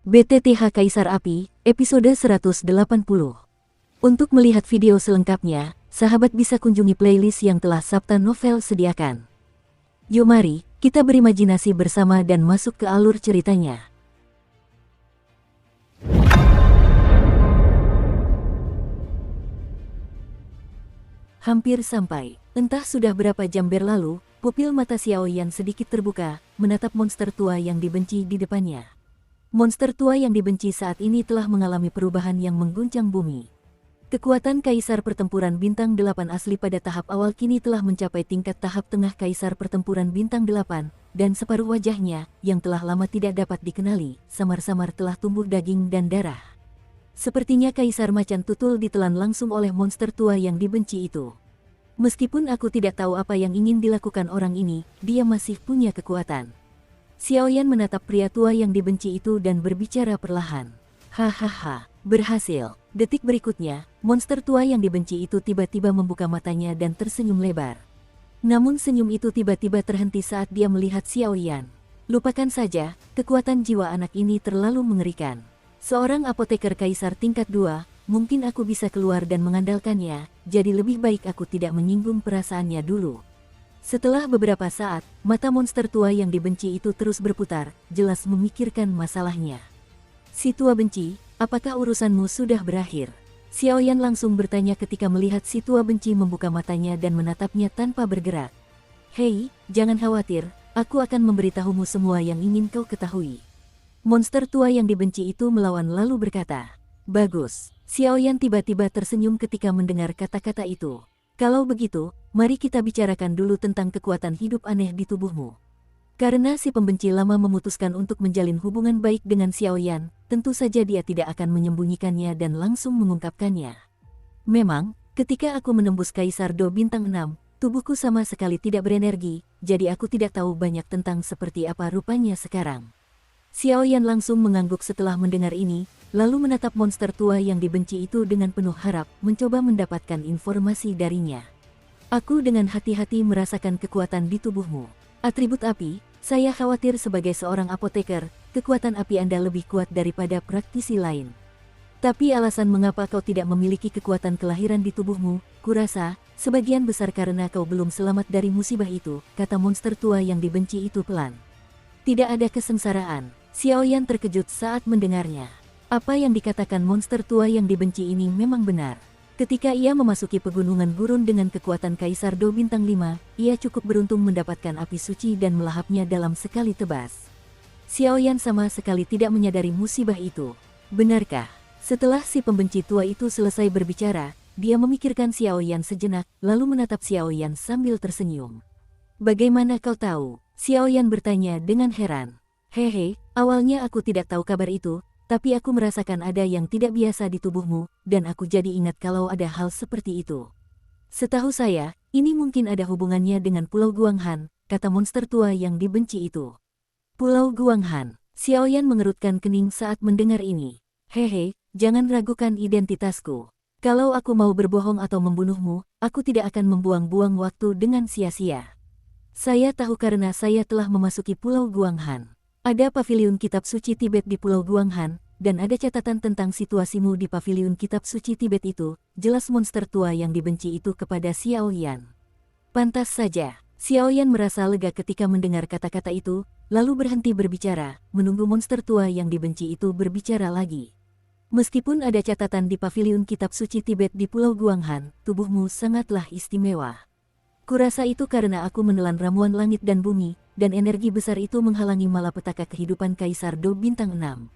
BTTH Kaisar Api, episode 180. Untuk melihat video selengkapnya, sahabat bisa kunjungi playlist yang telah Sabta Novel sediakan. Yuk mari, kita berimajinasi bersama dan masuk ke alur ceritanya. Hampir sampai, entah sudah berapa jam berlalu, pupil mata Xiaoyan sedikit terbuka, menatap monster tua yang dibenci di depannya. Monster tua yang dibenci saat ini telah mengalami perubahan yang mengguncang bumi. Kekuatan Kaisar Pertempuran Bintang 8 asli pada tahap awal kini telah mencapai tingkat tahap tengah Kaisar Pertempuran Bintang 8, dan separuh wajahnya, yang telah lama tidak dapat dikenali, samar-samar telah tumbuh daging dan darah. Sepertinya Kaisar Macan Tutul ditelan langsung oleh monster tua yang dibenci itu. Meskipun aku tidak tahu apa yang ingin dilakukan orang ini, dia masih punya kekuatan. Xiaoyan menatap pria tua yang dibenci itu dan berbicara perlahan. Hahaha, berhasil. Detik berikutnya, monster tua yang dibenci itu tiba-tiba membuka matanya dan tersenyum lebar. Namun senyum itu tiba-tiba terhenti saat dia melihat Xiaoyan. Lupakan saja, kekuatan jiwa anak ini terlalu mengerikan. Seorang apoteker kaisar tingkat 2, mungkin aku bisa keluar dan mengandalkannya, jadi lebih baik aku tidak menyinggung perasaannya dulu. Setelah beberapa saat, mata monster tua yang dibenci itu terus berputar, jelas memikirkan masalahnya. Si tua benci, apakah urusanmu sudah berakhir? Xiaoyan langsung bertanya ketika melihat si tua benci membuka matanya dan menatapnya tanpa bergerak. Hei, jangan khawatir, aku akan memberitahumu semua yang ingin kau ketahui. Monster tua yang dibenci itu melawan lalu berkata, "Bagus." Xiaoyan tiba-tiba tersenyum ketika mendengar kata-kata itu. Kalau begitu, mari kita bicarakan dulu tentang kekuatan hidup aneh di tubuhmu. Karena si pembenci lama memutuskan untuk menjalin hubungan baik dengan Xiaoyan, tentu saja dia tidak akan menyembunyikannya dan langsung mengungkapkannya. Memang, ketika aku menembus Kaisar Do Bintang 6, tubuhku sama sekali tidak berenergi, jadi aku tidak tahu banyak tentang seperti apa rupanya sekarang. Xiaoyan langsung mengangguk setelah mendengar ini, lalu menatap monster tua yang dibenci itu dengan penuh harap, mencoba mendapatkan informasi darinya. Aku dengan hati-hati merasakan kekuatan di tubuhmu. Atribut api, saya khawatir sebagai seorang apoteker, kekuatan api Anda lebih kuat daripada praktisi lain. Tapi alasan mengapa kau tidak memiliki kekuatan kelahiran di tubuhmu, kurasa, sebagian besar karena kau belum selamat dari musibah itu, kata monster tua yang dibenci itu pelan. Tidak ada kesengsaraan. Xiaoyan terkejut saat mendengarnya. Apa yang dikatakan monster tua yang dibenci ini memang benar. Ketika ia memasuki pegunungan gurun dengan kekuatan Kaisar Do Bintang 5, ia cukup beruntung mendapatkan api suci dan melahapnya dalam sekali tebas. Xiaoyan sama sekali tidak menyadari musibah itu. Benarkah? Setelah si pembenci tua itu selesai berbicara, dia memikirkan Xiaoyan sejenak, lalu menatap Xiaoyan sambil tersenyum. Bagaimana kau tahu? Xiaoyan bertanya dengan heran. Hehe, awalnya aku tidak tahu kabar itu, tapi aku merasakan ada yang tidak biasa di tubuhmu, dan aku jadi ingat kalau ada hal seperti itu. Setahu saya, ini mungkin ada hubungannya dengan Pulau Guanghan, kata monster tua yang dibenci itu. Pulau Guanghan. Xiaoyan mengerutkan kening saat mendengar ini. Hehe, jangan ragukan identitasku. Kalau aku mau berbohong atau membunuhmu, aku tidak akan membuang-buang waktu dengan sia-sia. Saya tahu karena saya telah memasuki Pulau Guanghan. Ada paviliun kitab suci Tibet di Pulau Guanghan, dan ada catatan tentang situasimu di paviliun kitab suci Tibet itu, jelas monster tua yang dibenci itu kepada Xiaoyan. Pantas saja, Xiaoyan merasa lega ketika mendengar kata-kata itu, lalu berhenti berbicara, menunggu monster tua yang dibenci itu berbicara lagi. Meskipun ada catatan di paviliun kitab suci Tibet di Pulau Guanghan, tubuhmu sangatlah istimewa. Kurasa itu karena aku menelan ramuan langit dan bumi, dan energi besar itu menghalangi malapetaka kehidupan Kaisar Do Bintang 6.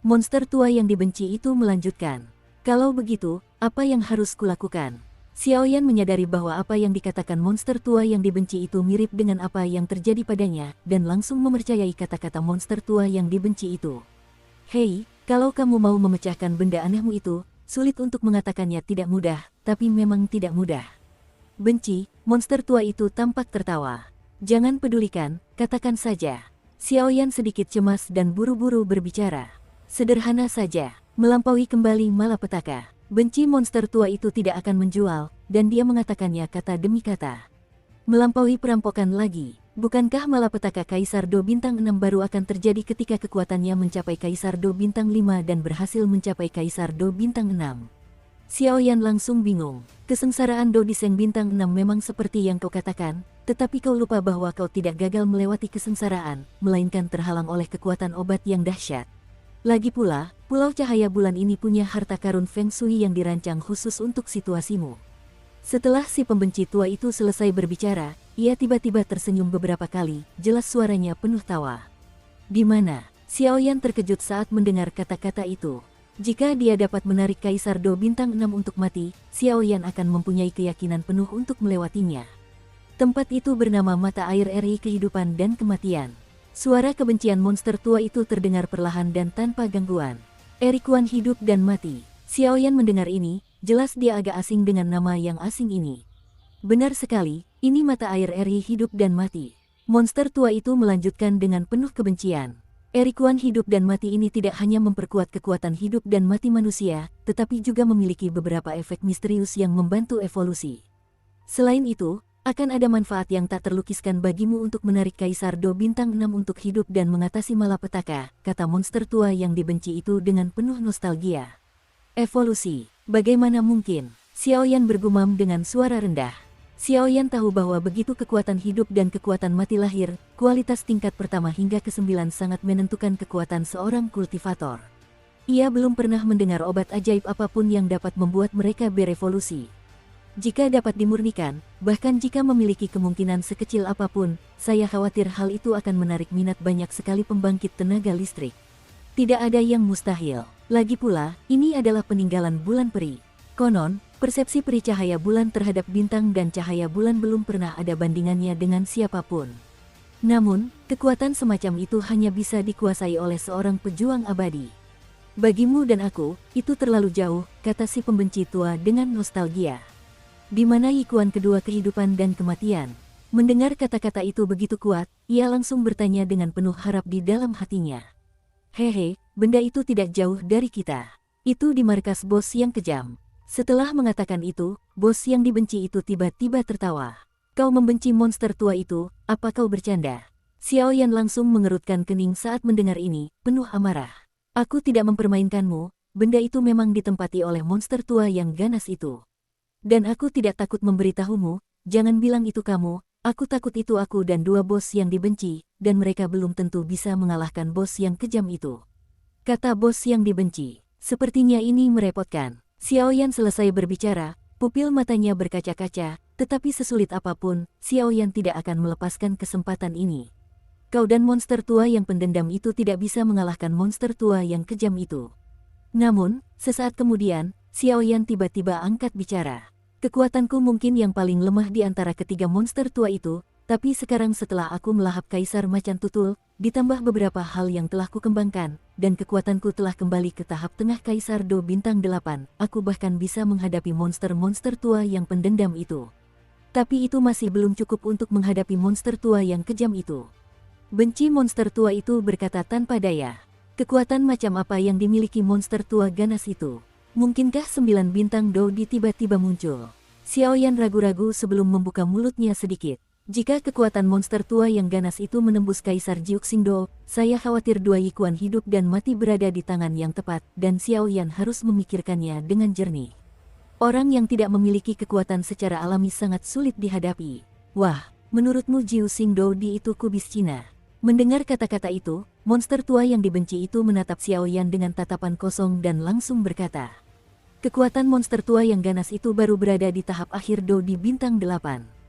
Monster tua yang dibenci itu melanjutkan. Kalau begitu, apa yang harus kulakukan? Xiaoyan menyadari bahwa apa yang dikatakan monster tua yang dibenci itu mirip dengan apa yang terjadi padanya, dan langsung mempercayai kata-kata monster tua yang dibenci itu. Hei, kalau kamu mau memecahkan benda anehmu itu, sulit untuk mengatakannya tidak mudah, tapi memang tidak mudah. Benci, monster tua itu tampak tertawa. Jangan pedulikan, katakan saja. Xiaoyan sedikit cemas dan buru-buru berbicara. Sederhana saja, melampaui kembali malapetaka. Benci monster tua itu tidak akan menjual, dan dia mengatakannya kata demi kata. Melampaui perampokan lagi. Bukankah malapetaka Kaisar Do Bintang 6 baru akan terjadi ketika kekuatannya mencapai Kaisar Do Bintang 5 dan berhasil mencapai Kaisar Do Bintang 6? Xiaoyan langsung bingung. Kesengsaraan Do Diseng Bintang 6 memang seperti yang kau katakan, tetapi kau lupa bahwa kau tidak gagal melewati kesengsaraan, melainkan terhalang oleh kekuatan obat yang dahsyat. Lagi pula, Pulau Cahaya Bulan ini punya harta karun Feng Shui yang dirancang khusus untuk situasimu. Setelah si pembenci tua itu selesai berbicara, ia tiba-tiba tersenyum beberapa kali, jelas suaranya penuh tawa. Di mana? Xiaoyan terkejut saat mendengar kata-kata itu. Jika dia dapat menarik Kaisar Do Bintang 6 untuk mati, Xiaoyan akan mempunyai keyakinan penuh untuk melewatinya. Tempat itu bernama Mata Air Eri Kehidupan dan Kematian. Suara kebencian monster tua itu terdengar perlahan dan tanpa gangguan. Eri Kuan hidup dan mati. Xiaoyan mendengar ini, jelas dia agak asing dengan nama yang asing ini. Benar sekali, ini Mata Air Eri Hidup dan Mati. Monster tua itu melanjutkan dengan penuh kebencian. Eri Kuan hidup dan mati ini tidak hanya memperkuat kekuatan hidup dan mati manusia, tetapi juga memiliki beberapa efek misterius yang membantu evolusi. Selain itu, akan ada manfaat yang tak terlukiskan bagimu untuk menarik Kaisar Do Bintang 6 untuk hidup dan mengatasi malapetaka, kata monster tua yang dibenci itu dengan penuh nostalgia. Evolusi, bagaimana mungkin? Xiaoyan bergumam dengan suara rendah. Xiaoyan tahu bahwa begitu kekuatan hidup dan kekuatan mati lahir, kualitas tingkat pertama hingga ke-9 sangat menentukan kekuatan seorang kultivator. Ia belum pernah mendengar obat ajaib apapun yang dapat membuat mereka berevolusi. Jika dapat dimurnikan, bahkan jika memiliki kemungkinan sekecil apapun, saya khawatir hal itu akan menarik minat banyak sekali pembangkit tenaga listrik. Tidak ada yang mustahil. Lagi pula, ini adalah peninggalan bulan peri. Konon, persepsi peri cahaya bulan terhadap bintang dan cahaya bulan belum pernah ada bandingannya dengan siapapun. Namun, kekuatan semacam itu hanya bisa dikuasai oleh seorang pejuang abadi. Bagimu dan aku, itu terlalu jauh, kata si pembenci tua dengan nostalgia. Di mana Yikuan kedua kehidupan dan kematian? Mendengar kata-kata itu begitu kuat, ia langsung bertanya dengan penuh harap di dalam hatinya. Hehe, benda itu tidak jauh dari kita. Itu di markas bos yang kejam. Setelah mengatakan itu, bos yang dibenci itu tiba-tiba tertawa. Kau membenci monster tua itu, apa kau bercanda? Xiaoyan langsung mengerutkan kening saat mendengar ini, penuh amarah. Aku tidak mempermainkanmu, benda itu memang ditempati oleh monster tua yang ganas itu. Dan aku tidak takut memberitahumu, jangan bilang itu kamu, aku takut itu aku dan dua bos yang dibenci, dan mereka belum tentu bisa mengalahkan bos yang kejam itu. Kata bos yang dibenci, sepertinya ini merepotkan. Xiaoyan selesai berbicara, pupil matanya berkaca-kaca, tetapi sesulit apapun, Xiaoyan tidak akan melepaskan kesempatan ini. Kau dan monster tua yang pendendam itu tidak bisa mengalahkan monster tua yang kejam itu. Namun, sesaat kemudian, Xiaoyan tiba-tiba angkat bicara. Kekuatanku mungkin yang paling lemah di antara ketiga monster tua itu, tapi sekarang setelah aku melahap Kaisar Macan Tutul, ditambah beberapa hal yang telah kukembangkan, dan kekuatanku telah kembali ke tahap tengah Kaisar Do Bintang 8, aku bahkan bisa menghadapi monster-monster tua yang pendendam itu. Tapi itu masih belum cukup untuk menghadapi monster tua yang kejam itu. Benci monster tua itu berkata tanpa daya. Kekuatan macam apa yang dimiliki monster tua ganas itu? Mungkinkah 9 bintang Do Di tiba-tiba muncul? Xiaoyan ragu-ragu sebelum membuka mulutnya sedikit. Jika kekuatan monster tua yang ganas itu menembus Kaisar Jiuxingdo, saya khawatir dua Yikuan hidup dan mati berada di tangan yang tepat, dan Xiaoyan harus memikirkannya dengan jernih. Orang yang tidak memiliki kekuatan secara alami sangat sulit dihadapi. Wah, menurutmu Jiuxingdo Di itu kubis Cina? Mendengar kata-kata itu, monster tua yang dibenci itu menatap Xiaoyan dengan tatapan kosong dan langsung berkata, kekuatan monster tua yang ganas itu baru berada di tahap akhir Do Di Bintang 8.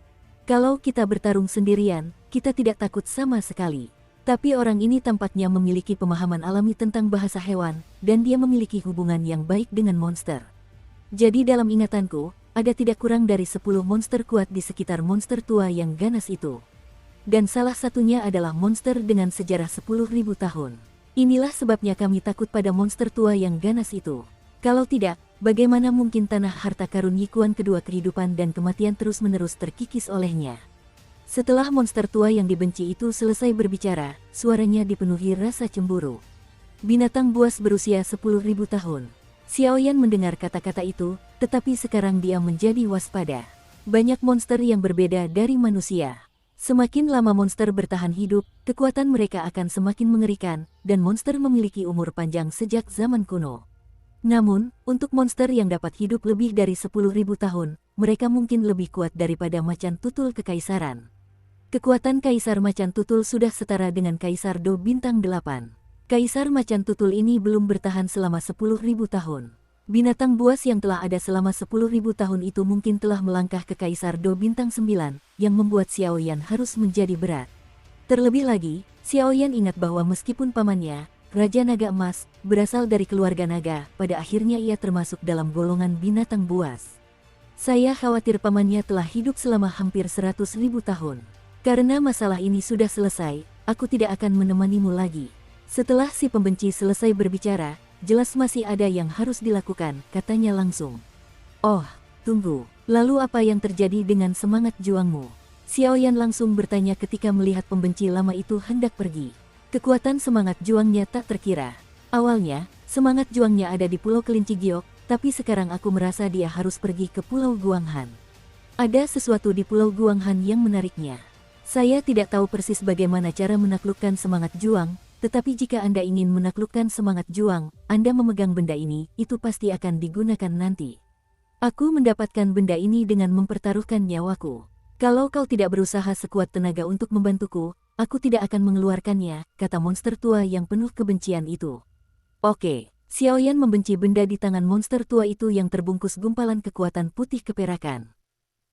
Kalau kita bertarung sendirian, kita tidak takut sama sekali. Tapi orang ini tampaknya memiliki pemahaman alami tentang bahasa hewan, dan dia memiliki hubungan yang baik dengan monster. Jadi dalam ingatanku, ada tidak kurang dari 10 monster kuat di sekitar monster tua yang ganas itu. Dan salah satunya adalah monster dengan sejarah 10.000 tahun. Inilah sebabnya kami takut pada monster tua yang ganas itu. Kalau tidak, bagaimana mungkin tanah harta karun Yikuan kedua kehidupan dan kematian terus-menerus terkikis olehnya? Setelah monster tua yang dibenci itu selesai berbicara, suaranya dipenuhi rasa cemburu. Binatang buas berusia 10.000 tahun. Xiaoyan mendengar kata-kata itu, tetapi sekarang dia menjadi waspada. Banyak monster yang berbeda dari manusia. Semakin lama monster bertahan hidup, kekuatan mereka akan semakin mengerikan, dan monster memiliki umur panjang sejak zaman kuno. Namun, untuk monster yang dapat hidup lebih dari 10.000 tahun, mereka mungkin lebih kuat daripada macan tutul kekaisaran. Kekuatan Kaisar Macan Tutul sudah setara dengan Kaisar Do Bintang 8. Kaisar Macan Tutul ini belum bertahan selama 10.000 tahun. Binatang buas yang telah ada selama 10.000 tahun itu mungkin telah melangkah ke Kaisar Do Bintang 9, yang membuat Xiao Yan harus menjadi berat. Terlebih lagi, Xiao Yan ingat bahwa meskipun pamannya, Raja Naga Emas, berasal dari keluarga naga, pada akhirnya ia termasuk dalam golongan binatang buas. Saya khawatir pamannya telah hidup selama hampir 100.000 tahun. Karena masalah ini sudah selesai, aku tidak akan menemanimu lagi. Setelah si pembenci selesai berbicara, jelas masih ada yang harus dilakukan, katanya langsung. Oh, tunggu, lalu apa yang terjadi dengan semangat juangmu? Xiao Yan langsung bertanya ketika melihat pembenci lama itu hendak pergi. Kekuatan semangat juangnya tak terkira. Awalnya, semangat juangnya ada di Pulau Kelinci Giok, tapi sekarang aku merasa dia harus pergi ke Pulau Guanghan. Ada sesuatu di Pulau Guanghan yang menariknya. Saya tidak tahu persis bagaimana cara menaklukkan semangat juang, tetapi jika Anda ingin menaklukkan semangat juang, Anda memegang benda ini, itu pasti akan digunakan nanti. Aku mendapatkan benda ini dengan mempertaruhkan nyawaku. Kalau kau tidak berusaha sekuat tenaga untuk membantuku, aku tidak akan mengeluarkannya, kata monster tua yang penuh kebencian itu. Oke, Xiao Yan membenci benda di tangan monster tua itu yang terbungkus gumpalan kekuatan putih keperakan.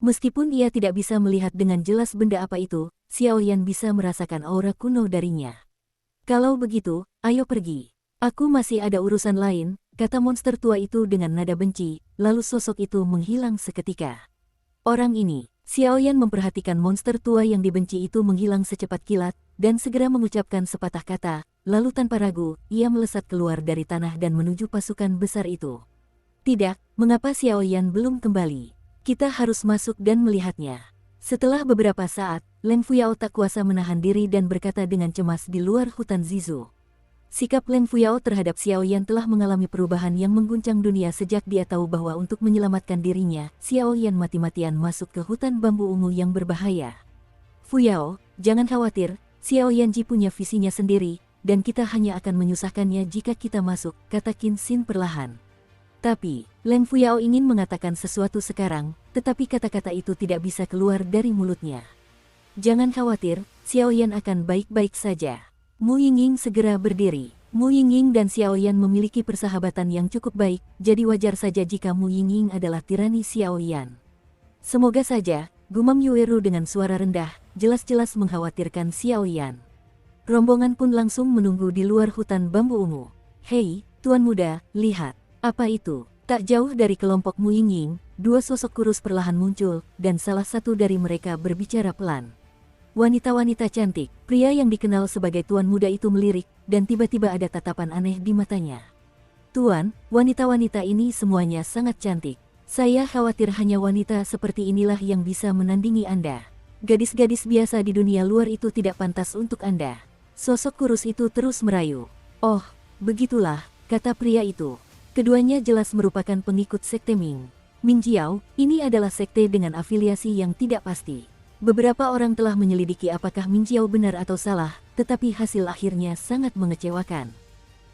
Meskipun ia tidak bisa melihat dengan jelas benda apa itu, Xiao Yan bisa merasakan aura kuno darinya. Kalau begitu, ayo pergi. Aku masih ada urusan lain, kata monster tua itu dengan nada benci, lalu sosok itu menghilang seketika. Orang ini, Xiao Yan memperhatikan monster tua yang dibenci itu menghilang secepat kilat, dan segera mengucapkan sepatah kata, lalu tanpa ragu, ia melesat keluar dari tanah dan menuju pasukan besar itu. Tidak, mengapa Xiao Yan belum kembali? Kita harus masuk dan melihatnya. Setelah beberapa saat, Leng Fuyao tak kuasa menahan diri dan berkata dengan cemas di luar hutan Zizu. Sikap Leng Fuyao terhadap Xiao Yan telah mengalami perubahan yang mengguncang dunia sejak dia tahu bahwa untuk menyelamatkan dirinya, Xiao Yan mati-matian masuk ke hutan bambu ungu yang berbahaya. Fuyao, jangan khawatir, Xiao Yanji punya visinya sendiri, dan kita hanya akan menyusahkannya jika kita masuk, kata Qin Xin perlahan. Tapi, Leng Fuyao ingin mengatakan sesuatu sekarang, tetapi kata-kata itu tidak bisa keluar dari mulutnya. Jangan khawatir, Xiao Yan akan baik-baik saja. Mu Yingying segera berdiri. Mu Yingying dan Xiao Yan memiliki persahabatan yang cukup baik, jadi wajar saja jika Mu Yingying adalah tirani Xiao Yan. Semoga saja, gumam Yueru dengan suara rendah, jelas-jelas mengkhawatirkan Xiao Yan. Rombongan pun langsung menunggu di luar hutan bambu ungu. Hei, Tuan Muda, lihat. Apa itu? Tak jauh dari kelompok Mu Yingying, dua sosok kurus perlahan muncul, dan salah satu dari mereka berbicara pelan. Wanita-wanita cantik, pria yang dikenal sebagai Tuan Muda itu melirik, dan tiba-tiba ada tatapan aneh di matanya. Tuan, wanita-wanita ini semuanya sangat cantik. Saya khawatir hanya wanita seperti inilah yang bisa menandingi Anda. Gadis-gadis biasa di dunia luar itu tidak pantas untuk Anda. Sosok kurus itu terus merayu. Oh, begitulah, kata pria itu. Keduanya jelas merupakan pengikut sekte Ming. Ming Jiao, ini adalah sekte dengan afiliasi yang tidak pasti. Beberapa orang telah menyelidiki apakah Ming Jiao benar atau salah, tetapi hasil akhirnya sangat mengecewakan.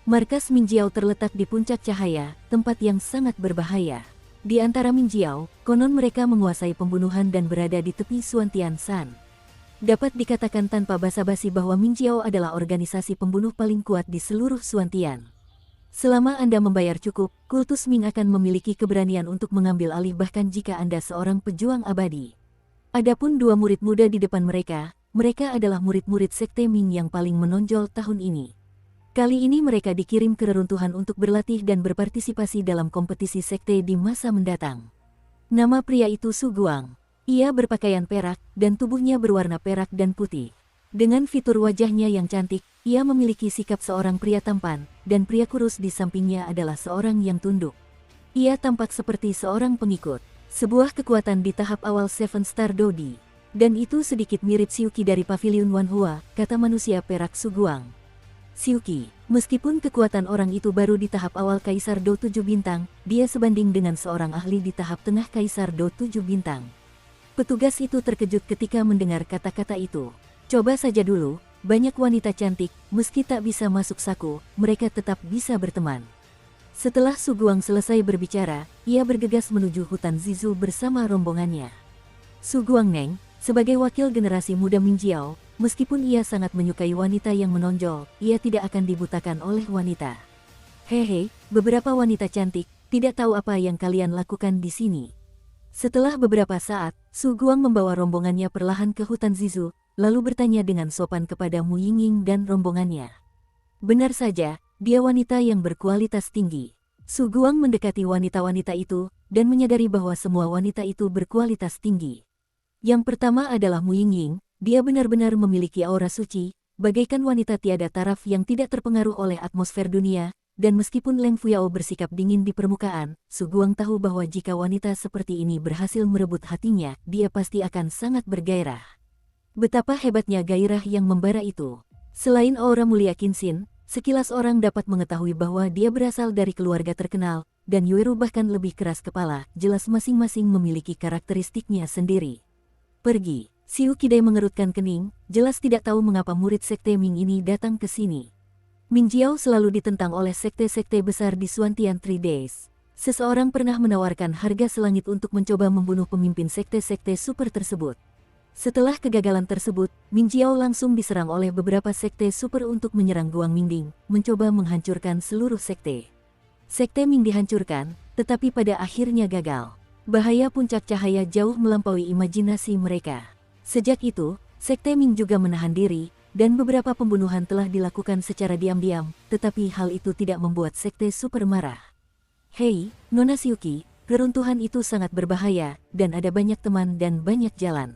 Markas Ming Jiao terletak di puncak cahaya, tempat yang sangat berbahaya. Di antara Ming Jiao, konon mereka menguasai pembunuhan dan berada di tepi Suantian San. Dapat dikatakan tanpa basa-basi bahwa Ming Jiao adalah organisasi pembunuh paling kuat di seluruh Suantian. Selama Anda membayar cukup, kultus Ming akan memiliki keberanian untuk mengambil alih bahkan jika Anda seorang pejuang abadi. Adapun dua murid muda di depan mereka adalah murid-murid sekte Ming yang paling menonjol tahun ini. Kali ini mereka dikirim ke reruntuhan untuk berlatih dan berpartisipasi dalam kompetisi sekte di masa mendatang. Nama pria itu Su Guang. Ia berpakaian perak, dan tubuhnya berwarna perak dan putih. Dengan fitur wajahnya yang cantik, ia memiliki sikap seorang pria tampan, dan pria kurus di sampingnya adalah seorang yang tunduk. Ia tampak seperti seorang pengikut. Sebuah kekuatan di tahap awal Seven Star Dodi. Dan itu sedikit mirip Xiuqi dari Pavilion Wanhua, kata manusia perak Su Guang. Xiuqi, meskipun kekuatan orang itu baru di tahap awal Kaisar Do 7 bintang, dia sebanding dengan seorang ahli di tahap tengah Kaisar Do 7 bintang. Petugas itu terkejut ketika mendengar kata-kata itu. Coba saja dulu, banyak wanita cantik, meski tak bisa masuk saku, mereka tetap bisa berteman. Setelah Su Guang selesai berbicara, ia bergegas menuju hutan Zizu bersama rombongannya. Su Guangneng, sebagai wakil generasi muda Minjiao, meskipun ia sangat menyukai wanita yang menonjol, ia tidak akan dibutakan oleh wanita. Hehe, beberapa wanita cantik, tidak tahu apa yang kalian lakukan di sini. Setelah beberapa saat, Su Guang membawa rombongannya perlahan ke hutan Zizu, lalu bertanya dengan sopan kepada Mu Yingying dan rombongannya. Benar saja, dia wanita yang berkualitas tinggi. Su Guang mendekati wanita-wanita itu, dan menyadari bahwa semua wanita itu berkualitas tinggi. Yang pertama adalah Mu Yingying, dia benar-benar memiliki aura suci, bagaikan wanita tiada taraf yang tidak terpengaruh oleh atmosfer dunia. Dan meskipun Leng Fuyao bersikap dingin di permukaan, Su Guang tahu bahwa jika wanita seperti ini berhasil merebut hatinya, dia pasti akan sangat bergairah. Betapa hebatnya gairah yang membara itu. Selain aura mulia Qinxin, sekilas orang dapat mengetahui bahwa dia berasal dari keluarga terkenal, dan Yueru bahkan lebih keras kepala, jelas masing-masing memiliki karakteristiknya sendiri. Pergi, Siu Kidai mengerutkan kening, jelas tidak tahu mengapa murid sekte Ming ini datang ke sini. Minjiao selalu ditentang oleh sekte-sekte besar di Xuantian Three Days. Seseorang pernah menawarkan harga selangit untuk mencoba membunuh pemimpin sekte-sekte super tersebut. Setelah kegagalan tersebut, Minjiao langsung diserang oleh beberapa sekte super untuk menyerang Guang Mingding, mencoba menghancurkan seluruh sekte. Sekte Ming dihancurkan, tetapi pada akhirnya gagal. Bahaya puncak cahaya jauh melampaui imajinasi mereka. Sejak itu, sekte Ming juga menahan diri, dan beberapa pembunuhan telah dilakukan secara diam-diam, tetapi hal itu tidak membuat sekte super marah. Hei, Nona Xiuqi, keruntuhan itu sangat berbahaya, dan ada banyak teman dan banyak jalan.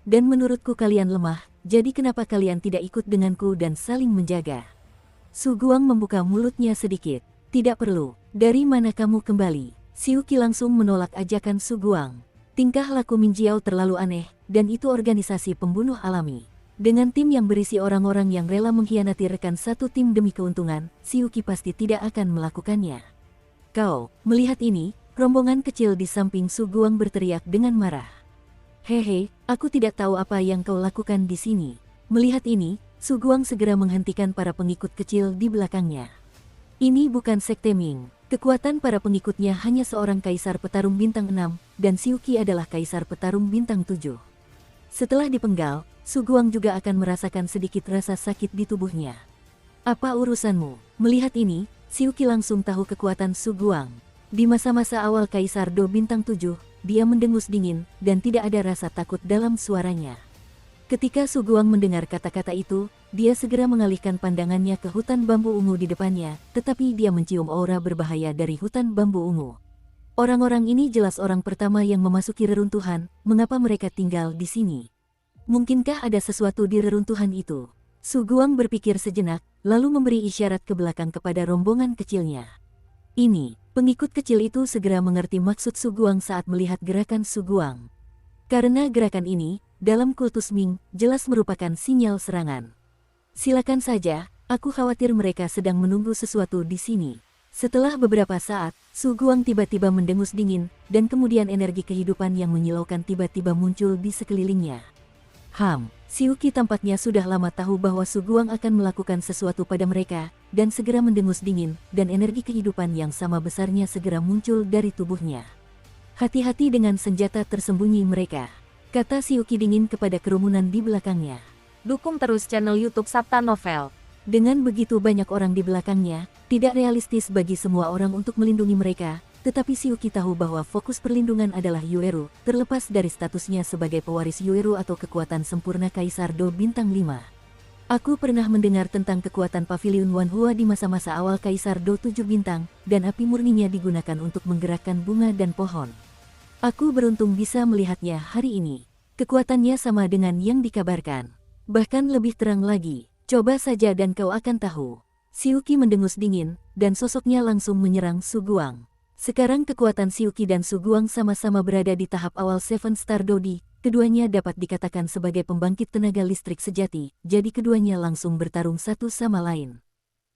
Dan menurutku kalian lemah, jadi kenapa kalian tidak ikut denganku dan saling menjaga? Su Guang membuka mulutnya sedikit. Tidak perlu, dari mana kamu kembali? Xiuqi langsung menolak ajakan Su Guang. Tingkah laku Minjiao terlalu aneh, dan itu organisasi pembunuh alami. Dengan tim yang berisi orang-orang yang rela mengkhianati rekan satu tim demi keuntungan, Xiuqi pasti tidak akan melakukannya. Kau, melihat ini, rombongan kecil di samping Su Guang berteriak dengan marah. Hehe, aku tidak tahu apa yang kau lakukan di sini. Melihat ini, Su Guang segera menghentikan para pengikut kecil di belakangnya. Ini bukan sekte Ming. Kekuatan para pengikutnya hanya seorang kaisar petarung bintang 6, dan Xiuqi adalah kaisar petarung bintang 7. Setelah dipenggal, Su Guang juga akan merasakan sedikit rasa sakit di tubuhnya. Apa urusanmu? Melihat ini, Xiuqi langsung tahu kekuatan Su Guang. Di masa-masa awal Kaisar Do Bintang 7, dia mendengus dingin, dan tidak ada rasa takut dalam suaranya. Ketika Su Guang mendengar kata-kata itu, dia segera mengalihkan pandangannya ke hutan bambu ungu di depannya, tetapi dia mencium aura berbahaya dari hutan bambu ungu. Orang-orang ini jelas orang pertama yang memasuki reruntuhan, mengapa mereka tinggal di sini? Mungkinkah ada sesuatu di reruntuhan itu? Su Guang berpikir sejenak, lalu memberi isyarat ke belakang kepada rombongan kecilnya. Ini, pengikut kecil itu segera mengerti maksud Su Guang saat melihat gerakan Su Guang. Karena gerakan ini, dalam kultus Ming, jelas merupakan sinyal serangan. Silakan saja, aku khawatir mereka sedang menunggu sesuatu di sini. Setelah beberapa saat, Su Guang tiba-tiba mendengus dingin, dan kemudian energi kehidupan yang menyilaukan tiba-tiba muncul di sekelilingnya. Xiuqi tampaknya sudah lama tahu bahwa Su Guang akan melakukan sesuatu pada mereka, dan segera mendengus dingin, dan energi kehidupan yang sama besarnya segera muncul dari tubuhnya. Hati-hati dengan senjata tersembunyi mereka, kata Xiuqi dingin kepada kerumunan di belakangnya. Dukung terus channel YouTube Sabta Novel. Dengan begitu banyak orang di belakangnya, tidak realistis bagi semua orang untuk melindungi mereka. Tetapi Xiuqi tahu bahwa fokus perlindungan adalah Yueru, terlepas dari statusnya sebagai pewaris Yueru atau kekuatan sempurna Kaisar Do Bintang 5. Aku pernah mendengar tentang kekuatan Pavilion Wanhua di masa-masa awal Kaisar Do 7 Bintang, dan api murninya digunakan untuk menggerakkan bunga dan pohon. Aku beruntung bisa melihatnya hari ini. Kekuatannya sama dengan yang dikabarkan. Bahkan lebih terang lagi, coba saja dan kau akan tahu. Xiuqi mendengus dingin, dan sosoknya langsung menyerang Su Guang. Sekarang kekuatan Xiuqi dan Su Guang sama-sama berada di tahap awal Seven Star Dodi, keduanya dapat dikatakan sebagai pembangkit tenaga listrik sejati, jadi keduanya langsung bertarung satu sama lain.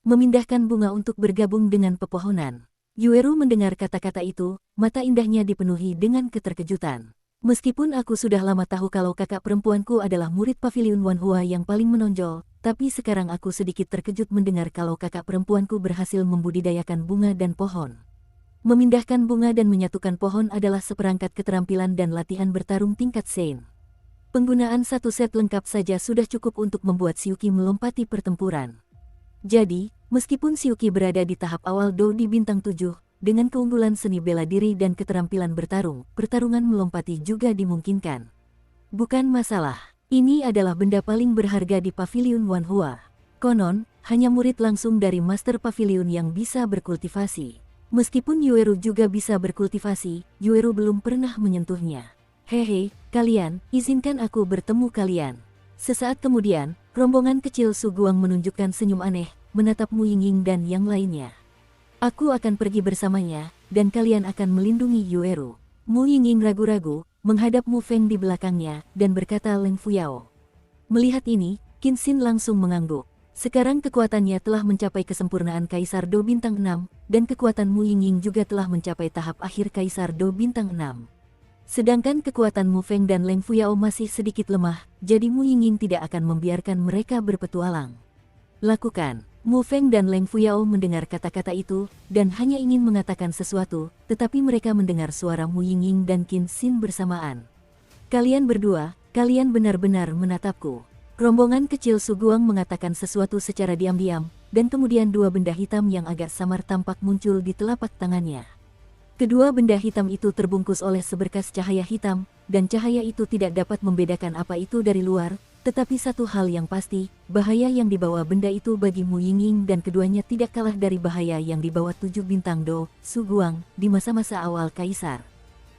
Memindahkan bunga untuk bergabung dengan pepohonan. Yueru mendengar kata-kata itu, mata indahnya dipenuhi dengan keterkejutan. Meskipun aku sudah lama tahu kalau kakak perempuanku adalah murid Pavilion Wanhua yang paling menonjol, tapi sekarang aku sedikit terkejut mendengar kalau kakak perempuanku berhasil membudidayakan bunga dan pohon. Memindahkan bunga dan menyatukan pohon adalah seperangkat keterampilan dan latihan bertarung tingkat Sein. Penggunaan satu set lengkap saja sudah cukup untuk membuat Xiuqi melompati pertempuran. Jadi, meskipun Xiuqi berada di tahap awal Do di bintang 7, dengan keunggulan seni bela diri dan keterampilan bertarung, pertarungan melompati juga dimungkinkan. Bukan masalah, ini adalah benda paling berharga di Pavilion Wanhua. Konon, hanya murid langsung dari Master Pavilion yang bisa berkultivasi. Meskipun Yueru juga bisa berkultivasi, Yueru belum pernah menyentuhnya. Hehe, kalian, izinkan aku bertemu kalian. Sesaat kemudian, rombongan kecil Su Guang menunjukkan senyum aneh, menatap Mu Yingying dan yang lainnya. Aku akan pergi bersamanya, dan kalian akan melindungi Yueru. Mu Yingying ragu-ragu, menghadap Mu Feng di belakangnya, dan berkata Leng Fuyao. Melihat ini, Qin Xin langsung mengangguk. Sekarang kekuatannya telah mencapai kesempurnaan Kaisar Do Bintang 6, dan kekuatan Mu Yingying juga telah mencapai tahap akhir Kaisar Do Bintang 6. Sedangkan kekuatan Mu Feng dan Leng Fuyao masih sedikit lemah, jadi Mu Yingying tidak akan membiarkan mereka berpetualang. Lakukan. Mu Feng dan Leng Fuyao mendengar kata-kata itu, dan hanya ingin mengatakan sesuatu, tetapi mereka mendengar suara Mu Yingying dan Qin Xin bersamaan. Kalian berdua, kalian benar-benar menatapku. Rombongan kecil Su Guang mengatakan sesuatu secara diam-diam, dan kemudian dua benda hitam yang agak samar tampak muncul di telapak tangannya. Kedua benda hitam itu terbungkus oleh seberkas cahaya hitam, dan cahaya itu tidak dapat membedakan apa itu dari luar. Tetapi satu hal yang pasti, bahaya yang dibawa benda itu bagi Mu Yingying dan keduanya tidak kalah dari bahaya yang dibawa 7 bintang Do, Su Guang, di masa-masa awal Kaisar.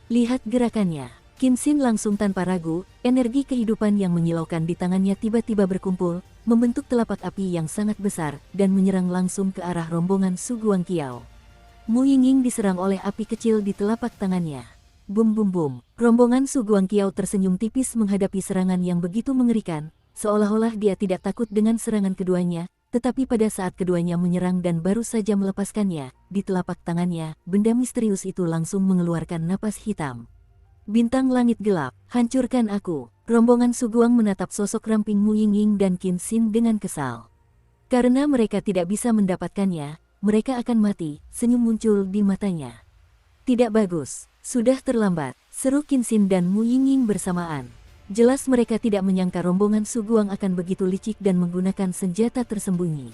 Lihat gerakannya. Qin Xin langsung tanpa ragu, energi kehidupan yang menyilaukan di tangannya tiba-tiba berkumpul, membentuk telapak api yang sangat besar, dan menyerang langsung ke arah rombongan Su Guang Qiao. Mu Yingying diserang oleh api kecil di telapak tangannya. Bum bum bum, rombongan Su Guang Qiao tersenyum tipis menghadapi serangan yang begitu mengerikan, seolah-olah dia tidak takut dengan serangan keduanya, tetapi pada saat keduanya menyerang dan baru saja melepaskannya, di telapak tangannya, benda misterius itu langsung mengeluarkan napas hitam. Bintang langit gelap, hancurkan aku. Rombongan Su Guang menatap sosok ramping Mu Yingying dan Qin Xin dengan kesal. Karena mereka tidak bisa mendapatkannya, mereka akan mati, senyum muncul di matanya. Tidak bagus. Sudah terlambat, seru Qin Xin dan Mu Yingying bersamaan. Jelas mereka tidak menyangka rombongan Su Guang akan begitu licik dan menggunakan senjata tersembunyi.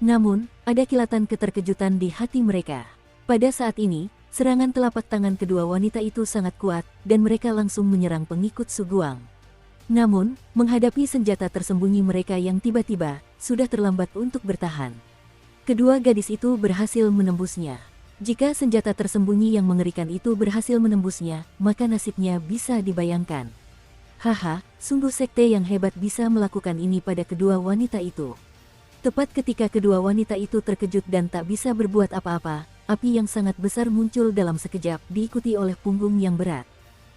Namun, ada kilatan keterkejutan di hati mereka. Pada saat ini, serangan telapak tangan kedua wanita itu sangat kuat, dan mereka langsung menyerang pengikut Su Guang. Namun, menghadapi senjata tersembunyi mereka yang tiba-tiba, sudah terlambat untuk bertahan. Kedua gadis itu berhasil menembusnya. Jika senjata tersembunyi yang mengerikan itu berhasil menembusnya, maka nasibnya bisa dibayangkan. Haha, sungguh sekte yang hebat bisa melakukan ini pada kedua wanita itu. Tepat ketika kedua wanita itu terkejut dan tak bisa berbuat apa-apa, api yang sangat besar muncul dalam sekejap, diikuti oleh punggung yang berat.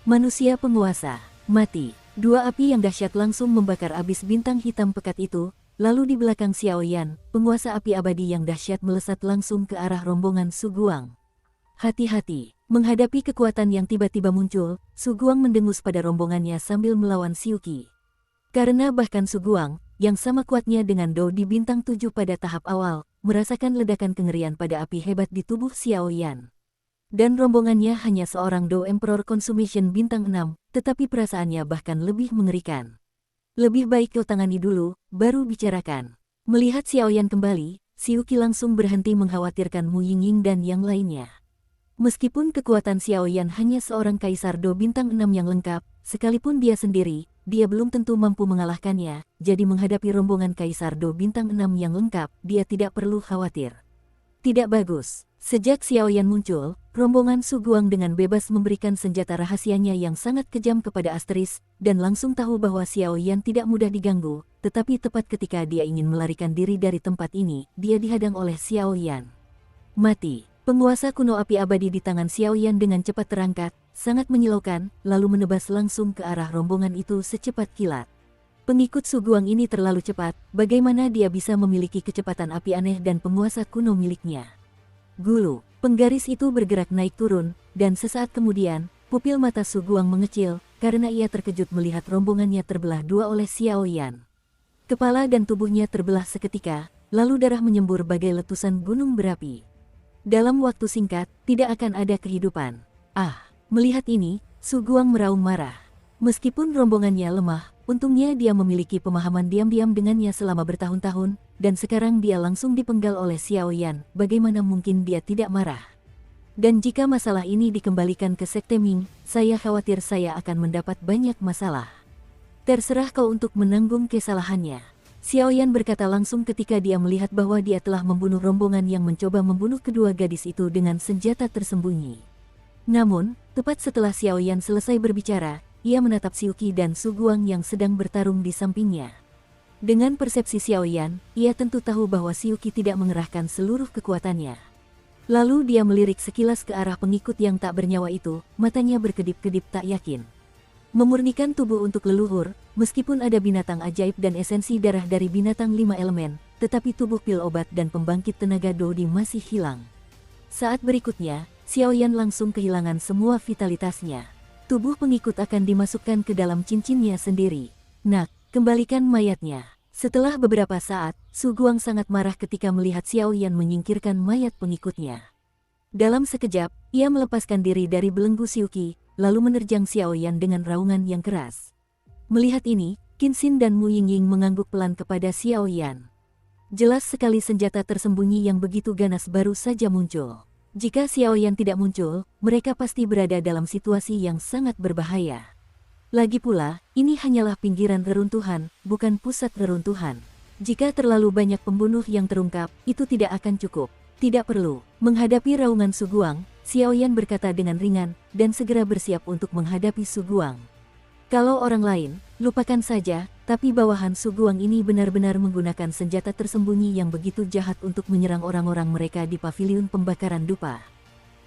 Manusia penguasa, mati. Dua api yang dahsyat langsung membakar abis bintang hitam pekat itu. Lalu di belakang Xiao Yan, penguasa api abadi yang dahsyat melesat langsung ke arah rombongan Su Guang. Hati-hati, menghadapi kekuatan yang tiba-tiba muncul, Su Guang mendengus pada rombongannya sambil melawan Xiuqi. Karena bahkan Su Guang, yang sama kuatnya dengan Do di bintang 7 pada tahap awal, merasakan ledakan kengerian pada api hebat di tubuh Xiao Yan. Dan rombongannya hanya seorang Do Emperor Consumation bintang 6, tetapi perasaannya bahkan lebih mengerikan. Lebih baik kau tangani dulu, baru bicarakan. Melihat Xiao Yan kembali, Xiuqi langsung berhenti mengkhawatirkan Mu Yingying dan yang lainnya. Meskipun kekuatan Xiao Yan hanya seorang Kaisar Do bintang 6 yang lengkap, sekalipun dia sendiri, dia belum tentu mampu mengalahkannya, jadi menghadapi rombongan Kaisar Do bintang 6 yang lengkap, dia tidak perlu khawatir. Tidak bagus. Sejak Xiao Yan muncul, rombongan Su Guang dengan bebas memberikan senjata rahasianya yang sangat kejam kepada Asteris, dan langsung tahu bahwa Xiao Yan tidak mudah diganggu, tetapi tepat ketika dia ingin melarikan diri dari tempat ini, dia dihadang oleh Xiao Yan. Mati. Penguasa kuno api abadi di tangan Xiao Yan dengan cepat terangkat, sangat menyilaukan, lalu menebas langsung ke arah rombongan itu secepat kilat. Pengikut Su Guang ini terlalu cepat, bagaimana dia bisa memiliki kecepatan api aneh dan penguasa kuno miliknya? Gulu, penggaris itu bergerak naik turun, dan sesaat kemudian, Pupil mata Su Guang mengecil, karena ia terkejut melihat rombongannya terbelah dua oleh Xiao Yan. Kepala dan tubuhnya terbelah seketika, lalu darah menyembur bagai letusan gunung berapi. Dalam waktu singkat, tidak akan ada kehidupan. Melihat ini, Su Guang meraung marah. Meskipun rombongannya lemah, untungnya dia memiliki pemahaman diam-diam dengannya selama bertahun-tahun, dan sekarang dia langsung dipenggal oleh Xiao Yan, bagaimana mungkin dia tidak marah? Dan jika masalah ini dikembalikan ke Sekte Ming, saya khawatir saya akan mendapat banyak masalah. Terserah kau untuk menanggung kesalahannya. Xiao Yan berkata langsung ketika dia melihat bahwa dia telah membunuh rombongan yang mencoba membunuh kedua gadis itu dengan senjata tersembunyi. Namun, tepat setelah Xiao Yan selesai berbicara, ia menatap Xiuqi dan Su Guang yang sedang bertarung di sampingnya. Dengan persepsi Xiao Yan, ia tentu tahu bahwa Xiuqi tidak mengerahkan seluruh kekuatannya. Lalu dia melirik sekilas ke arah pengikut yang tak bernyawa itu, matanya berkedip-kedip tak yakin. Memurnikan tubuh untuk leluhur, meskipun ada binatang ajaib dan esensi darah dari binatang 5 elemen, tetapi tubuh pil obat dan pembangkit tenaga Dodi masih hilang. Saat berikutnya, Xiao Yan langsung kehilangan semua vitalitasnya. Tubuh pengikut akan dimasukkan ke dalam cincinnya sendiri. Nak, kembalikan mayatnya. Setelah beberapa saat, Su Guang sangat marah ketika melihat Xiao Yan menyingkirkan mayat pengikutnya. Dalam sekejap, ia melepaskan diri dari belenggu Xiuqi, lalu menerjang Xiao Yan dengan raungan yang keras. Melihat ini, Qin Xin dan Mu Yingying mengangguk pelan kepada Xiao Yan. Jelas sekali senjata tersembunyi yang begitu ganas baru saja muncul. Jika Xiao Yan tidak muncul, mereka pasti berada dalam situasi yang sangat berbahaya. Lagi pula, ini hanyalah pinggiran reruntuhan, bukan pusat reruntuhan. Jika terlalu banyak pembunuh yang terungkap, itu tidak akan cukup. Tidak perlu. Menghadapi raungan Su Guang, Xiao Yan berkata dengan ringan, dan segera bersiap untuk menghadapi Su Guang. Kalau orang lain, lupakan saja, tapi bawahan Su Guang ini benar-benar menggunakan senjata tersembunyi yang begitu jahat untuk menyerang orang-orang mereka di paviliun pembakaran dupa.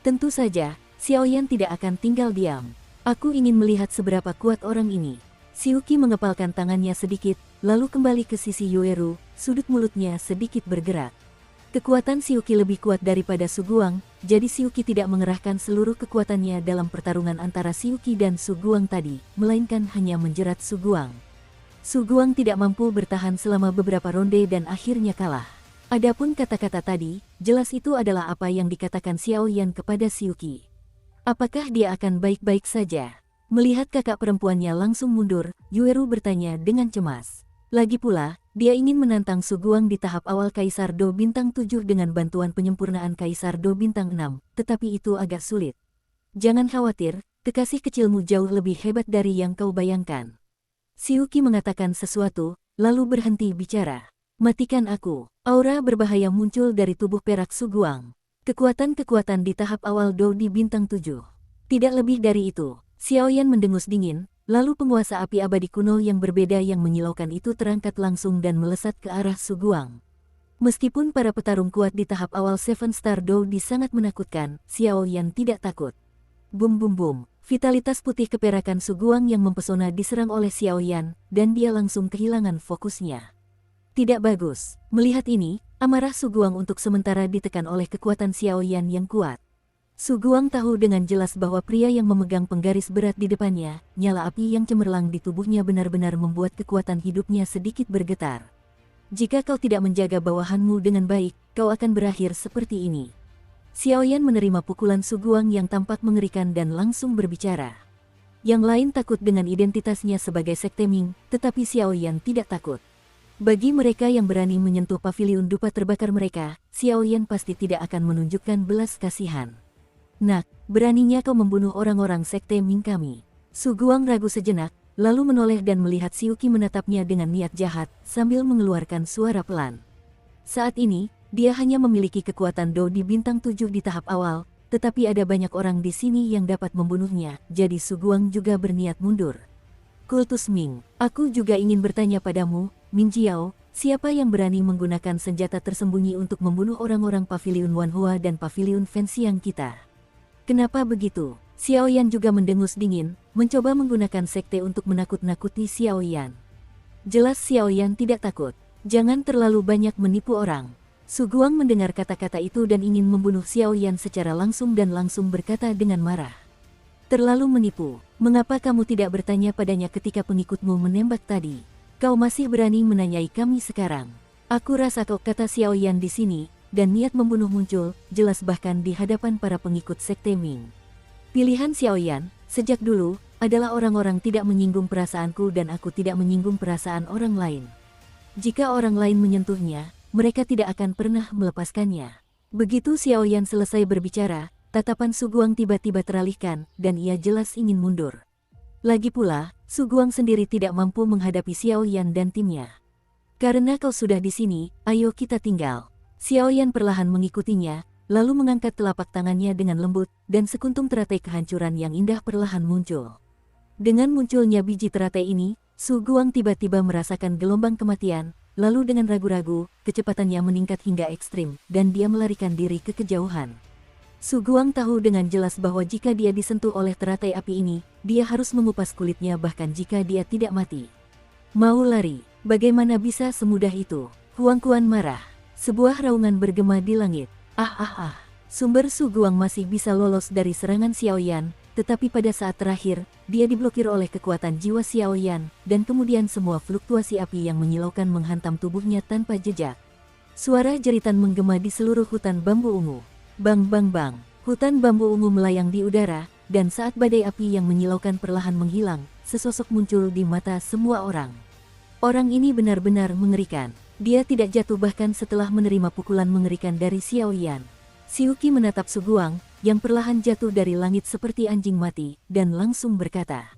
Tentu saja, Xiao Yan tidak akan tinggal diam. Aku ingin melihat seberapa kuat orang ini. Xiuqi mengepalkan tangannya sedikit, lalu kembali ke sisi Yueru, sudut mulutnya sedikit bergerak. Kekuatan Xiuqi lebih kuat daripada Su Guang, jadi Xiuqi tidak mengerahkan seluruh kekuatannya dalam pertarungan antara Xiuqi dan Su Guang tadi, melainkan hanya menjerat Su Guang. Su Guang tidak mampu bertahan selama beberapa ronde dan akhirnya kalah. Adapun kata-kata tadi, jelas itu adalah apa yang dikatakan Xiao Yan kepada Xiuqi. Apakah dia akan baik-baik saja? Melihat kakak perempuannya langsung mundur, Yueru bertanya dengan cemas. Lagi pula, dia ingin menantang Su Guang di tahap awal Kaisar Do Bintang 7 dengan bantuan penyempurnaan Kaisar Do Bintang 6, tetapi itu agak sulit. Jangan khawatir, kekasih kecilmu jauh lebih hebat dari yang kau bayangkan. Xiuqi mengatakan sesuatu, lalu berhenti bicara. Matikan aku. Aura berbahaya muncul dari tubuh perak Su Guang. Kekuatan-kekuatan di tahap awal Do di Bintang 7. Tidak lebih dari itu. Xiao Yan mendengus dingin, lalu penguasa api abadi kuno yang berbeda yang menyilaukan itu terangkat langsung dan melesat ke arah Su Guang. Meskipun para petarung kuat di tahap awal Seven Star Do di sangat menakutkan, Xiao Yan tidak takut. Bum bum bum, vitalitas putih keperakan Su Guang yang mempesona diserang oleh Xiao Yan, dan dia langsung kehilangan fokusnya. Tidak bagus. Melihat ini, amarah Su Guang untuk sementara ditekan oleh kekuatan Xiao Yan yang kuat. Su Guang tahu dengan jelas bahwa pria yang memegang penggaris berat di depannya, nyala api yang cemerlang di tubuhnya benar-benar membuat kekuatan hidupnya sedikit bergetar. Jika kau tidak menjaga bawahanmu dengan baik, kau akan berakhir seperti ini. Xiao Yan menerima pukulan Su Guang yang tampak mengerikan dan langsung berbicara. Yang lain takut dengan identitasnya sebagai Sekte Ming, tetapi Xiao Yan tidak takut. Bagi mereka yang berani menyentuh paviliun dupa terbakar mereka, Xiao Yan pasti tidak akan menunjukkan belas kasihan. Nak, beraninya kau membunuh orang-orang Sekte Ming kami. Su Guang ragu sejenak, lalu menoleh dan melihat Xiuqi menatapnya dengan niat jahat, sambil mengeluarkan suara pelan. Saat ini, dia hanya memiliki kekuatan Do di Bintang 7 di tahap awal, tetapi ada banyak orang di sini yang dapat membunuhnya, jadi Su Guang juga berniat mundur. Kultus Ming, aku juga ingin bertanya padamu, Min Jiao, siapa yang berani menggunakan senjata tersembunyi untuk membunuh orang-orang paviliun Wanhua dan paviliun Fenxiang kita? Kenapa begitu? Xiao Yan juga mendengus dingin, mencoba menggunakan sekte untuk menakut-nakuti Xiao Yan. Jelas Xiao Yan tidak takut. Jangan terlalu banyak menipu orang. Su Guang mendengar kata-kata itu dan ingin membunuh Xiao Yan secara langsung dan langsung berkata dengan marah. Terlalu menipu. Mengapa kamu tidak bertanya padanya ketika pengikutmu menembak tadi? Kau masih berani menanyai kami sekarang. Aku rasa kata Xiaoyan di sini, dan niat membunuh muncul, jelas bahkan di hadapan para pengikut Sekte Ming. Pilihan Xiaoyan, sejak dulu, adalah orang-orang tidak menyinggung perasaanku dan aku tidak menyinggung perasaan orang lain. Jika orang lain menyentuhnya, mereka tidak akan pernah melepaskannya. Begitu Xiaoyan selesai berbicara, tatapan Su Guang tiba-tiba teralihkan, dan ia jelas ingin mundur. Lagi pula, Su Guang sendiri tidak mampu menghadapi Xiaoyan dan timnya. Karena kau sudah di sini, ayo kita tinggal. Xiaoyan perlahan mengikutinya, lalu mengangkat telapak tangannya dengan lembut, dan sekuntum teratai kehancuran yang indah perlahan muncul. Dengan munculnya biji teratai ini, Su Guang tiba-tiba merasakan gelombang kematian, lalu dengan ragu-ragu, kecepatannya meningkat hingga ekstrim, dan dia melarikan diri ke kejauhan. Su Guang tahu dengan jelas bahwa jika dia disentuh oleh teratai api ini, dia harus mengupas kulitnya bahkan jika dia tidak mati. Mau lari, bagaimana bisa semudah itu? Huang Quan marah. Sebuah raungan bergema di langit. Sumber Su Guang masih bisa lolos dari serangan Xiaoyan, tetapi pada saat terakhir, dia diblokir oleh kekuatan jiwa Xiaoyan, dan kemudian semua fluktuasi api yang menyilaukan menghantam tubuhnya tanpa jejak. Suara jeritan menggema di seluruh hutan bambu ungu. Bang bang bang, hutan bambu ungu melayang di udara, dan saat badai api yang menyilaukan perlahan menghilang, sesosok muncul di mata semua orang. Orang ini benar-benar mengerikan. Dia tidak jatuh bahkan setelah menerima pukulan mengerikan dari Xiaoyan. Xiuqi menatap Su Guang, yang perlahan jatuh dari langit seperti anjing mati, dan langsung berkata.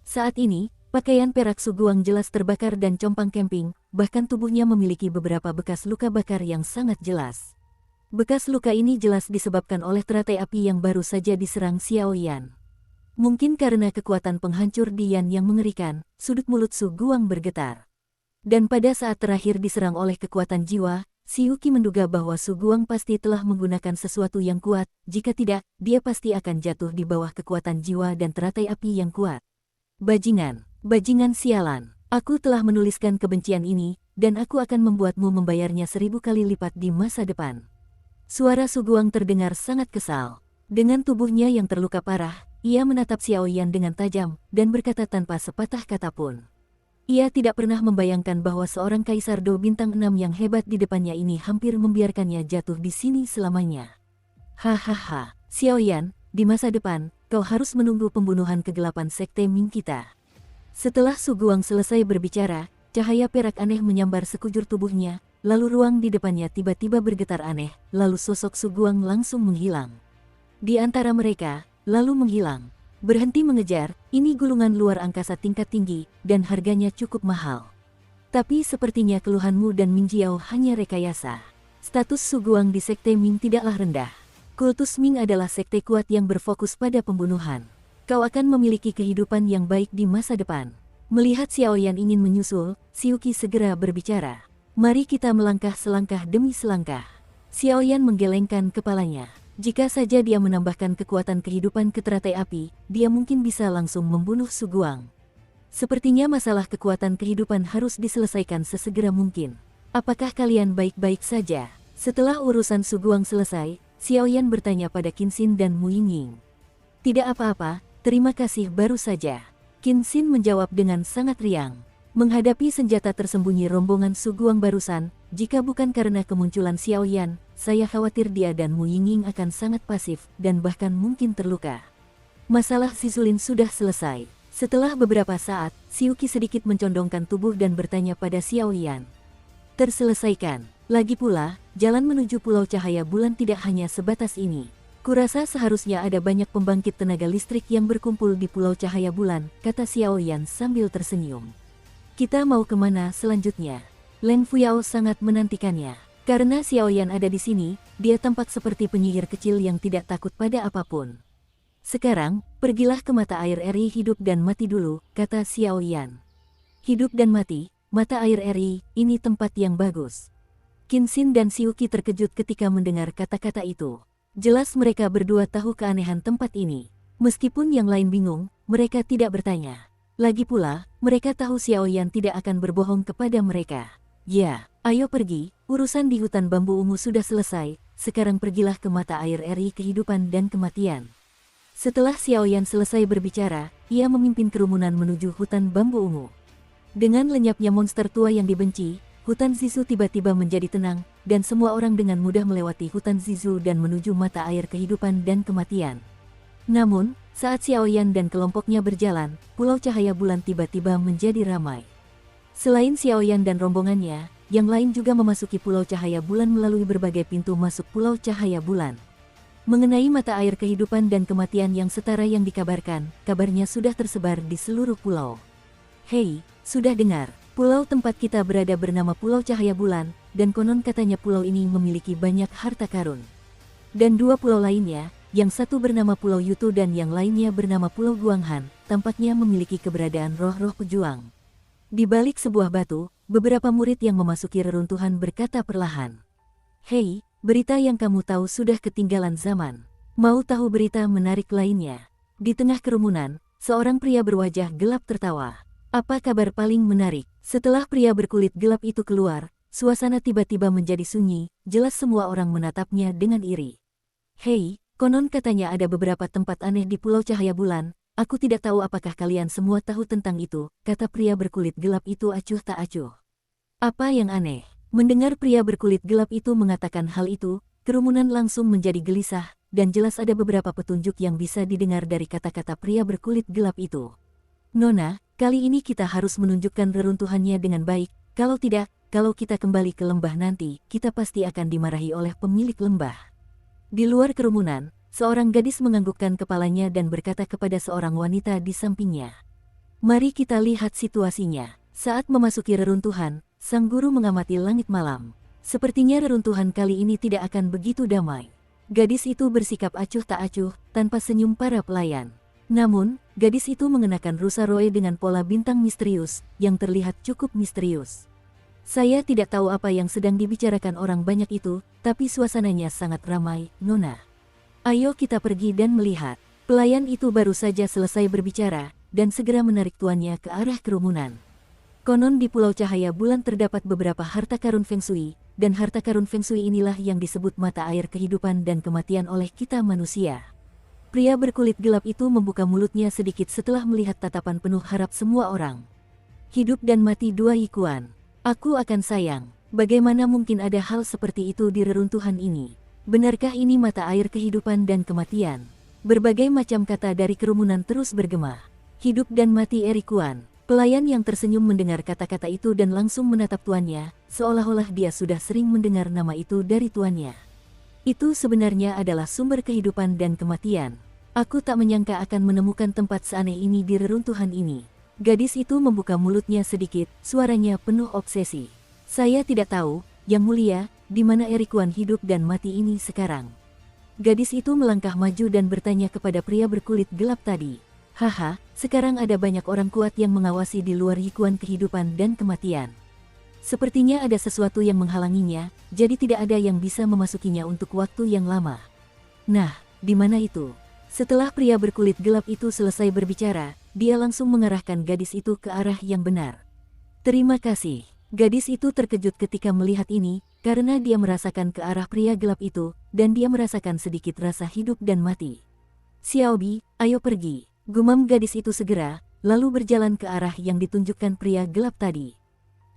Saat ini, pakaian perak Su Guang jelas terbakar dan compang-camping, bahkan tubuhnya memiliki beberapa bekas luka bakar yang sangat jelas. Bekas luka ini jelas disebabkan oleh teratai api yang baru saja diserang Xiaoyan. Mungkin karena kekuatan penghancur Dian yang mengerikan, sudut mulut Su Guang bergetar. Dan pada saat terakhir diserang oleh kekuatan jiwa, Xiuqi menduga bahwa Su Guang pasti telah menggunakan sesuatu yang kuat, jika tidak, dia pasti akan jatuh di bawah kekuatan jiwa dan teratai api yang kuat. Bajingan, bajingan sialan, aku telah menuliskan kebencian ini, dan aku akan membuatmu membayarnya 1000 kali lipat di masa depan. Suara Su Guang terdengar sangat kesal. Dengan tubuhnya yang terluka parah, ia menatap Xiaoyan dengan tajam, dan berkata tanpa sepatah kata pun. Ia tidak pernah membayangkan bahwa seorang Kaisar Do bintang 6 yang hebat di depannya ini hampir membiarkannya jatuh di sini selamanya. Hahaha, Xiaoyan, di masa depan, kau harus menunggu pembunuhan kegelapan Sekte Ming kita. Setelah Su Guang selesai berbicara, cahaya perak aneh menyambar sekujur tubuhnya, lalu ruang di depannya tiba-tiba bergetar aneh, lalu sosok Su Guang langsung menghilang. Di antara mereka, lalu menghilang. Berhenti mengejar, ini gulungan luar angkasa tingkat tinggi, dan harganya cukup mahal. Tapi sepertinya keluhanmu dan Ming Jiao hanya rekayasa. Status Su Guang di Sekte Ming tidaklah rendah. Kultus Ming adalah sekte kuat yang berfokus pada pembunuhan. Kau akan memiliki kehidupan yang baik di masa depan. Melihat Xiaoyan ingin menyusul, Xiuqi segera berbicara. Mari kita melangkah selangkah demi selangkah. Xiaoyan menggelengkan kepalanya. Jika saja dia menambahkan kekuatan kehidupan ke teratai api, dia mungkin bisa langsung membunuh Su Guang. Sepertinya masalah kekuatan kehidupan harus diselesaikan sesegera mungkin. Apakah kalian baik-baik saja? Setelah urusan Su Guang selesai, Xiaoyan bertanya pada Qinxin dan Mu Yingying. Tidak apa-apa, terima kasih baru saja. Qinxin menjawab dengan sangat riang. Menghadapi senjata tersembunyi rombongan Su Guang barusan, jika bukan karena kemunculan Xiaoyan, saya khawatir dia dan Mu Yingying akan sangat pasif, dan bahkan mungkin terluka. Masalah Sizulin sudah selesai. Setelah beberapa saat, Xiuqi sedikit mencondongkan tubuh dan bertanya pada Xiaoyan. Terselesaikan. Lagi pula, jalan menuju Pulau Cahaya Bulan tidak hanya sebatas ini. Kurasa seharusnya ada banyak pembangkit tenaga listrik yang berkumpul di Pulau Cahaya Bulan, kata Xiaoyan sambil tersenyum. Kita mau kemana selanjutnya? Leng Fuyao sangat menantikannya. Karena Xiaoyan ada di sini, dia tampak seperti penyihir kecil yang tidak takut pada apapun. Sekarang, pergilah ke mata air eri hidup dan mati dulu, kata Xiaoyan. Hidup dan mati, mata air eri, ini tempat yang bagus. Qinxin dan Xiuqi terkejut ketika mendengar kata-kata itu. Jelas mereka berdua tahu keanehan tempat ini. Meskipun yang lain bingung, mereka tidak bertanya. Lagi pula, mereka tahu Xiaoyan tidak akan berbohong kepada mereka. Ya, ayo pergi, urusan di hutan bambu ungu sudah selesai, sekarang pergilah ke mata air eri kehidupan dan kematian. Setelah Xiaoyan selesai berbicara, ia memimpin kerumunan menuju hutan bambu ungu. Dengan lenyapnya monster tua yang dibenci, hutan Zizu tiba-tiba menjadi tenang, dan semua orang dengan mudah melewati hutan Zizu dan menuju mata air kehidupan dan kematian. Namun, saat Xiaoyan dan kelompoknya berjalan, Pulau Cahaya Bulan tiba-tiba menjadi ramai. Selain Xiaoyan dan rombongannya, yang lain juga memasuki Pulau Cahaya Bulan melalui berbagai pintu masuk Pulau Cahaya Bulan. Mengenai mata air kehidupan dan kematian yang setara yang dikabarkan, kabarnya sudah tersebar di seluruh pulau. Hei, sudah dengar, pulau tempat kita berada bernama Pulau Cahaya Bulan, dan konon katanya pulau ini memiliki banyak harta karun. Dan dua pulau lainnya, yang satu bernama Pulau Yutu dan yang lainnya bernama Pulau Guanghan, tampaknya memiliki keberadaan roh-roh pejuang. Di balik sebuah batu, beberapa murid yang memasuki reruntuhan berkata perlahan, "Hei, berita yang kamu tahu sudah ketinggalan zaman. Mau tahu berita menarik lainnya?" Di tengah kerumunan, seorang pria berwajah gelap tertawa. "Apa kabar paling menarik?" Setelah pria berkulit gelap itu keluar, suasana tiba-tiba menjadi sunyi, jelas semua orang menatapnya dengan iri. "Hei, konon katanya ada beberapa tempat aneh di Pulau Cahaya Bulan. Aku tidak tahu apakah kalian semua tahu tentang itu," kata pria berkulit gelap itu acuh tak acuh. "Apa yang aneh?" Mendengar pria berkulit gelap itu mengatakan hal itu, kerumunan langsung menjadi gelisah, dan jelas ada beberapa petunjuk yang bisa didengar dari kata-kata pria berkulit gelap itu. "Nona, kali ini kita harus menunjukkan reruntuhannya dengan baik, kalau tidak, kalau kita kembali ke lembah nanti, kita pasti akan dimarahi oleh pemilik lembah." Di luar kerumunan, seorang gadis menganggukkan kepalanya dan berkata kepada seorang wanita di sampingnya, "Mari kita lihat situasinya." Saat memasuki reruntuhan, sang guru mengamati langit malam. Sepertinya reruntuhan kali ini tidak akan begitu damai. Gadis itu bersikap acuh tak acuh, tanpa senyum para pelayan. Namun, gadis itu mengenakan rusa roe dengan pola bintang misterius, yang terlihat cukup misterius. "Saya tidak tahu apa yang sedang dibicarakan orang banyak itu, tapi suasananya sangat ramai, Nona. Ayo kita pergi dan melihat." Pelayan itu baru saja selesai berbicara, dan segera menarik tuannya ke arah kerumunan. Konon di Pulau Cahaya Bulan terdapat beberapa harta karun Feng Shui, dan harta karun Feng Shui inilah yang disebut mata air kehidupan dan kematian oleh kita manusia. Pria berkulit gelap itu membuka mulutnya sedikit setelah melihat tatapan penuh harap semua orang. "Hidup dan mati dua Yikuan. Aku akan sayang. Bagaimana mungkin ada hal seperti itu di reruntuhan ini? Benarkah ini mata air kehidupan dan kematian?" Berbagai macam kata dari kerumunan terus bergema. "Hidup dan mati Erikuan." Pelayan yang tersenyum mendengar kata-kata itu dan langsung menatap tuannya, seolah-olah dia sudah sering mendengar nama itu dari tuannya. "Itu sebenarnya adalah sumber kehidupan dan kematian. Aku tak menyangka akan menemukan tempat seaneh ini di reruntuhan ini." Gadis itu membuka mulutnya sedikit, suaranya penuh obsesi. "Saya tidak tahu, Yang Mulia, di mana Erikuan hidup dan mati ini sekarang?" Gadis itu melangkah maju dan bertanya kepada pria berkulit gelap tadi. "Haha, sekarang ada banyak orang kuat yang mengawasi di luar Yikuan kehidupan dan kematian. Sepertinya ada sesuatu yang menghalanginya, jadi tidak ada yang bisa memasukinya untuk waktu yang lama." "Nah, di mana itu?" Setelah pria berkulit gelap itu selesai berbicara, dia langsung mengarahkan gadis itu ke arah yang benar. "Terima kasih." Gadis itu terkejut ketika melihat ini, karena dia merasakan ke arah pria gelap itu, dan dia merasakan sedikit rasa hidup dan mati. "Xiaobi, ayo pergi," gumam gadis itu segera, lalu berjalan ke arah yang ditunjukkan pria gelap tadi.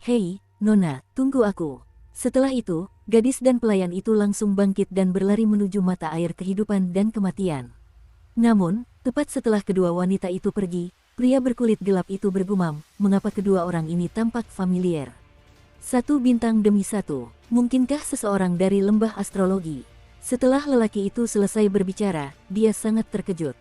"Hei, Nona, tunggu aku." Setelah itu, gadis dan pelayan itu langsung bangkit dan berlari menuju mata air kehidupan dan kematian. Namun, tepat setelah kedua wanita itu pergi, pria berkulit gelap itu bergumam, "Mengapa kedua orang ini tampak familiar? Satu bintang demi satu, mungkinkah seseorang dari lembah astrologi?" Setelah lelaki itu selesai berbicara, dia sangat terkejut.